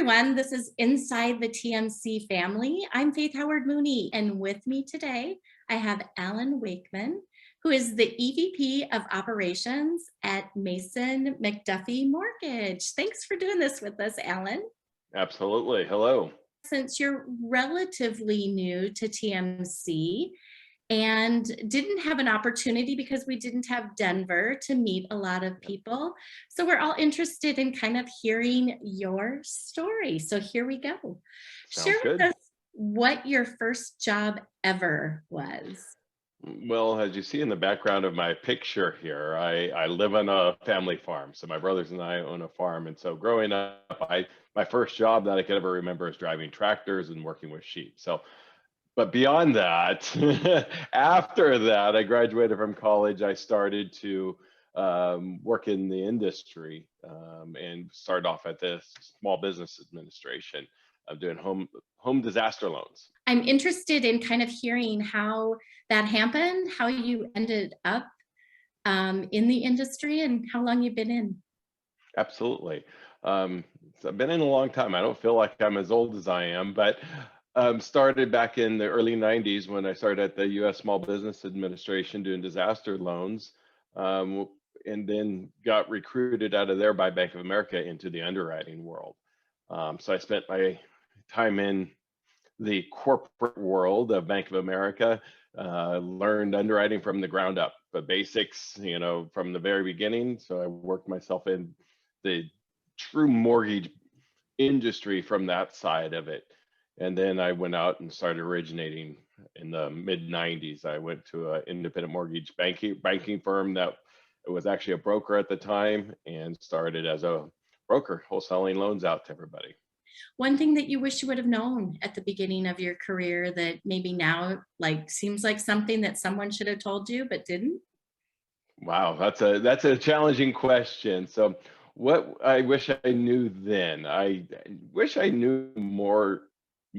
everyone. This is Inside the TMC Family. I'm Faith Howard-Mooney, and with me today, I have Alan Wackman, who is the EVP of Operations at Mason-McDuffie Mortgage. Thanks for doing this with us, Alan. Absolutely. Hello. Since you're relatively new to TMC and didn't have an opportunity because we didn't have Denver to meet a lot of people. So we're all interested in kind of hearing your story. So here we go. Share Sounds with good. us what your first job ever was. Well, as you see in the background of my picture here, I live on a family farm. So my brothers and I own a farm. And so growing up, my first job that I could ever remember is driving tractors and working with sheep. But beyond that, after that, I graduated from college. I started to work in the industry and started off at the Small Business Administration of doing home disaster loans. I'm interested in kind of hearing how that happened, how you ended up in the industry, and how long you've been in. Absolutely. So I've been in a long time. I don't feel like I'm as old as I am, but started back in the early 90s when I started at the U.S. Small Business Administration doing disaster loans, and then got recruited out of there by Bank of America into the underwriting world. So I spent my time in the corporate world of Bank of America, learned underwriting from the ground up, the basics, from the very beginning. So I worked myself in the true mortgage industry from that side of it. And then I went out and started originating in the mid 90s. I went to an independent mortgage banking firm that was actually a broker at the time and started as a broker, wholesaling loans out to everybody. One thing that you wish you would have known at the beginning of your career that maybe now seems like something that someone should have told you but didn't? Wow, that's a challenging question. So what I wish I knew then, I wish I knew more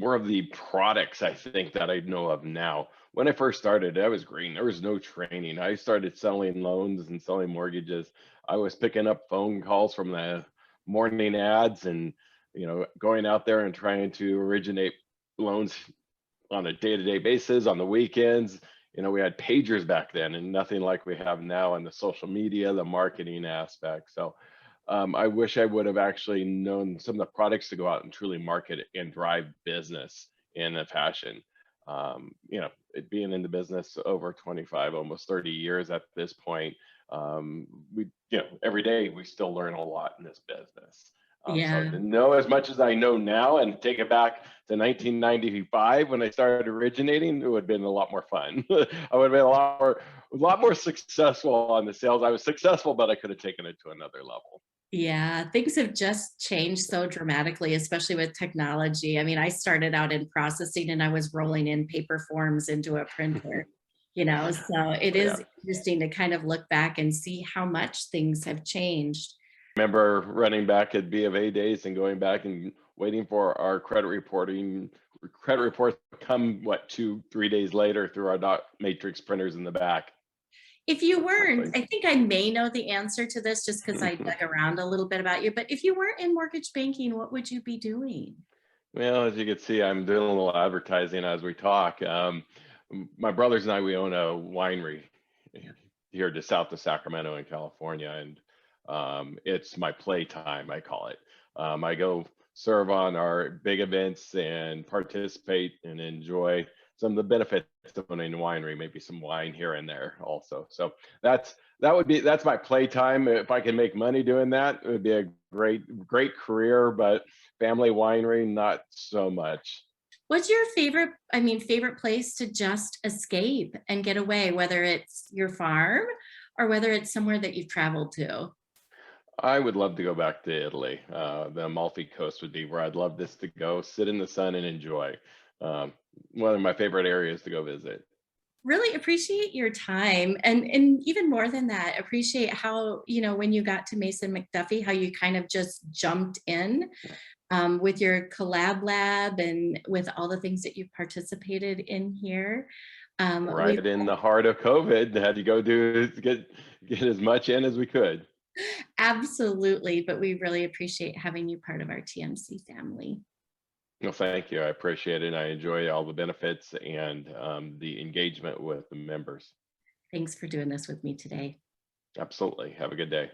of the products I think that I know of now. When I first started, I was green. There was no training. I started selling loans and selling mortgages. I was picking up phone calls from the morning ads and going out there and trying to originate loans on a day-to-day basis on the weekends. We had pagers back then and nothing like we have now in the social media, the marketing aspect. So I wish I would have actually known some of the products to go out and truly market and drive business in a fashion. It being in the business over 25, almost 30 years at this point, every day we still learn a lot in this business. So to know as much as I know now and take it back to 1995 when I started originating, it would have been a lot more fun. I would have been a lot more successful on the sales. I was successful, but I could have taken it to another level. Yeah, things have just changed so dramatically, especially with technology. I mean, I started out in processing and I was rolling in paper forms into a printer, so it is interesting to kind of look back and see how much things have changed. Remember running back at B of A days and going back and waiting for our credit reports come 2-3 days later through our dot matrix printers in the back. If you weren't, I think I may know the answer to this just because I dug around a little bit about you, but if you weren't in mortgage banking, what would you be doing? Well, as you can see, I'm doing a little advertising as we talk. My brothers and I, we own a winery here just south of Sacramento in California, and it's my playtime, I call it. I go serve on our big events and participate and enjoy some of the benefits of owning a winery, maybe some wine here and there also. So that's my playtime. If I can make money doing that, it would be a great career, but family winery, not so much. What's your favorite place to just escape and get away, whether it's your farm or whether it's somewhere that you've traveled to? I would love to go back to Italy. The Amalfi Coast would be where I'd love this to go, sit in the sun and enjoy. One of my favorite areas to go visit. Really appreciate your time, and even more than that, appreciate how, when you got to Mason-McDuffie, how you kind of just jumped in with your collab lab and with all the things that you've participated in here. Right in the heart of COVID, had to go get as much in as we could. Absolutely, but we really appreciate having you part of our TMC family. No, thank you. I appreciate it. I enjoy all the benefits and the engagement with the members. Thanks for doing this with me today. Absolutely. Have a good day.